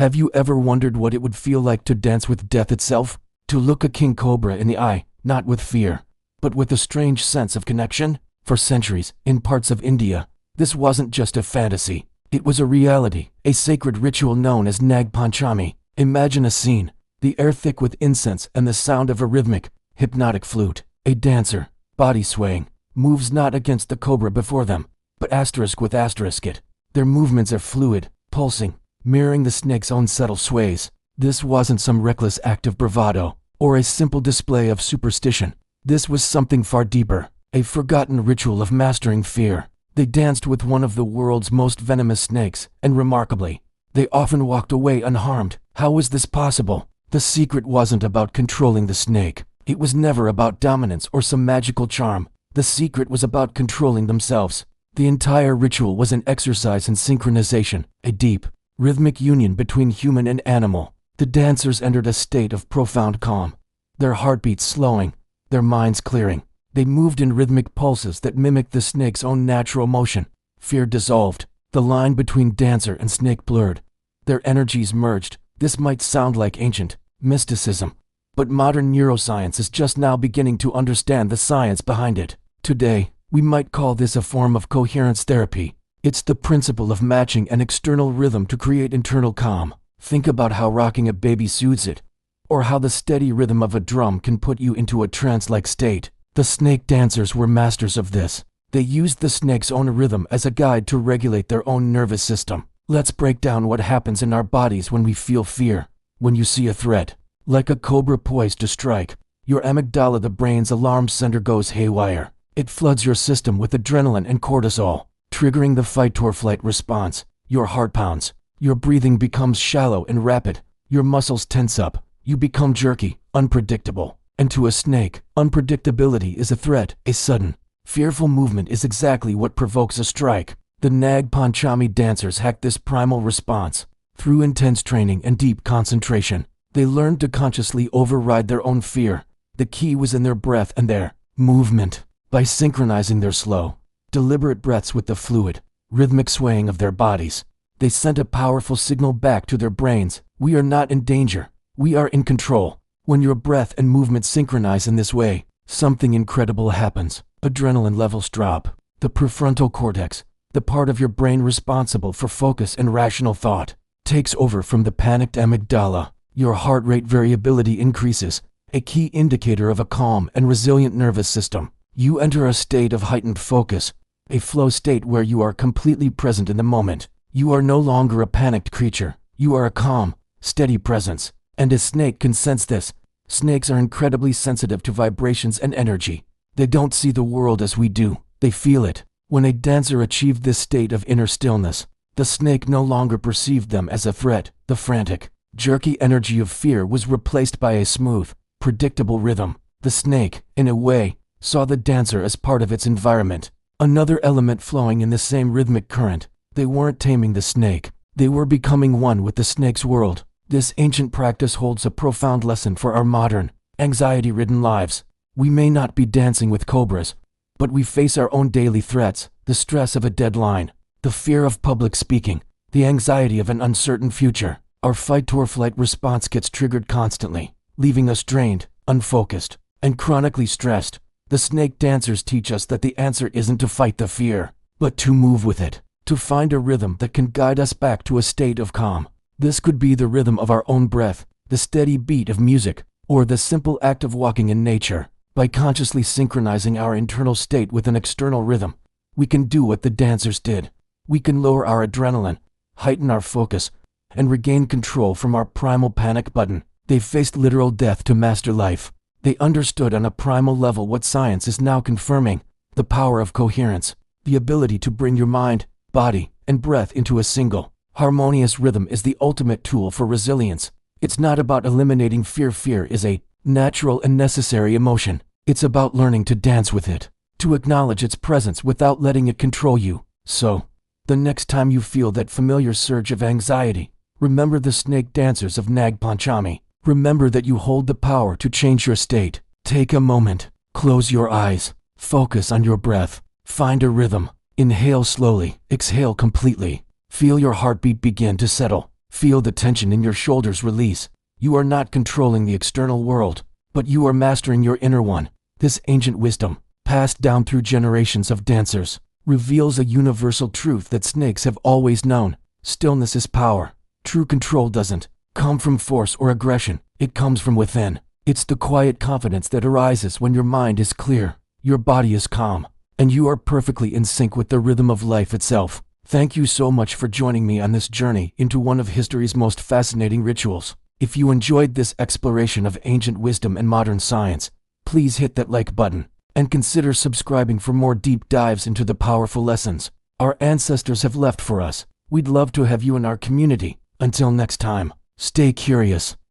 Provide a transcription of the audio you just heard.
Have you ever wondered what it would feel like to dance with death itself? To look a king cobra in the eye, not with fear, but with a strange sense of connection? For centuries, in parts of India, this wasn't just a fantasy. It was a reality, a sacred ritual known as Nag Panchami. Imagine a scene, the air thick with incense and the sound of a rhythmic, hypnotic flute. A dancer, body swaying, moves not against the cobra before them, but asterisk with asterisk it. Their movements are fluid, pulsing, mirroring the snake's own subtle sways. This wasn't some reckless act of bravado, or a simple display of superstition. This was something far deeper, a forgotten ritual of mastering fear. They danced with one of the world's most venomous snakes, and remarkably, they often walked away unharmed. How was this possible? The secret wasn't about controlling the snake. It was never about dominance or some magical charm. The secret was about controlling themselves. The entire ritual was an exercise in synchronization, a deep, rhythmic union between human and animal. The dancers entered a state of profound calm, their heartbeats slowing, their minds clearing. They moved in rhythmic pulses that mimicked the snake's own natural motion. Fear dissolved. The line between dancer and snake blurred. Their energies merged. This might sound like ancient mysticism, but modern neuroscience is just now beginning to understand the science behind it. Today, we might call this a form of coherence therapy. It's the principle of matching an external rhythm to create internal calm. Think about how rocking a baby soothes it, or how the steady rhythm of a drum can put you into a trance-like state. The snake dancers were masters of this. They used the snake's own rhythm as a guide to regulate their own nervous system. Let's break down what happens in our bodies when we feel fear. When you see a threat, like a cobra poised to strike, your amygdala, the brain's alarm center, goes haywire. It floods your system with adrenaline and cortisol, triggering the fight-or-flight response. Your heart pounds. Your breathing becomes shallow and rapid. Your muscles tense up. You become jerky, unpredictable. And to a snake, unpredictability is a threat. A sudden, fearful movement is exactly what provokes a strike. The Nag Panchami dancers hacked this primal response. Through intense training and deep concentration, they learned to consciously override their own fear. The key was in their breath and their movement. By synchronizing their slow, deliberate breaths with the fluid, rhythmic swaying of their bodies, they sent a powerful signal back to their brains. We are not in danger. We are in control. When your breath and movement synchronize in this way, something incredible happens. Adrenaline levels drop. The prefrontal cortex, the part of your brain responsible for focus and rational thought, takes over from the panicked amygdala. Your heart rate variability increases, a key indicator of a calm and resilient nervous system. You enter a state of heightened focus, a flow state where you are completely present in the moment. You are no longer a panicked creature. You are a calm, steady presence. And a snake can sense this. Snakes are incredibly sensitive to vibrations and energy. They don't see the world as we do. They feel it. When a dancer achieved this state of inner stillness, the snake no longer perceived them as a threat. The frantic, jerky energy of fear was replaced by a smooth, predictable rhythm. The snake, in a way, saw the dancer as part of its environment, another element flowing in the same rhythmic current. They weren't taming the snake. They were becoming one with the snake's world. This ancient practice holds a profound lesson for our modern, anxiety-ridden lives. We may not be dancing with cobras, but we face our own daily threats, the stress of a deadline, the fear of public speaking, the anxiety of an uncertain future. Our fight-or-flight response gets triggered constantly, leaving us drained, unfocused, and chronically stressed. The snake dancers teach us that the answer isn't to fight the fear, but to move with it, to find a rhythm that can guide us back to a state of calm. This could be the rhythm of our own breath, the steady beat of music, or the simple act of walking in nature. By consciously synchronizing our internal state with an external rhythm, we can do what the dancers did. We can lower our adrenaline, heighten our focus, and regain control from our primal panic button. They faced literal death to master life. They understood on a primal level what science is now confirming: the power of coherence, the ability to bring your mind, body, and breath into a single, harmonious rhythm is the ultimate tool for resilience. It's not about eliminating fear. Fear is a natural and necessary emotion. It's about learning to dance with it, to acknowledge its presence without letting it control you. So, the next time you feel that familiar surge of anxiety, remember the snake dancers of Nag Panchami. Remember that you hold the power to change your state. Take a moment, close your eyes, focus on your breath, find a rhythm. Inhale slowly, exhale completely. Feel your heartbeat begin to settle. Feel the tension in your shoulders release. You are not controlling the external world, but you are mastering your inner one. This ancient wisdom, passed down through generations of dancers, reveals a universal truth that snakes have always known. Stillness is power. True control doesn't come from force or aggression. It comes from within. It's the quiet confidence that arises when your mind is clear, your body is calm, and you are perfectly in sync with the rhythm of life itself. Thank you so much for joining me on this journey into one of history's most fascinating rituals. If you enjoyed this exploration of ancient wisdom and modern science, please hit that like button and consider subscribing for more deep dives into the powerful lessons our ancestors have left for us. We'd love to have you in our community. Until next time, stay curious,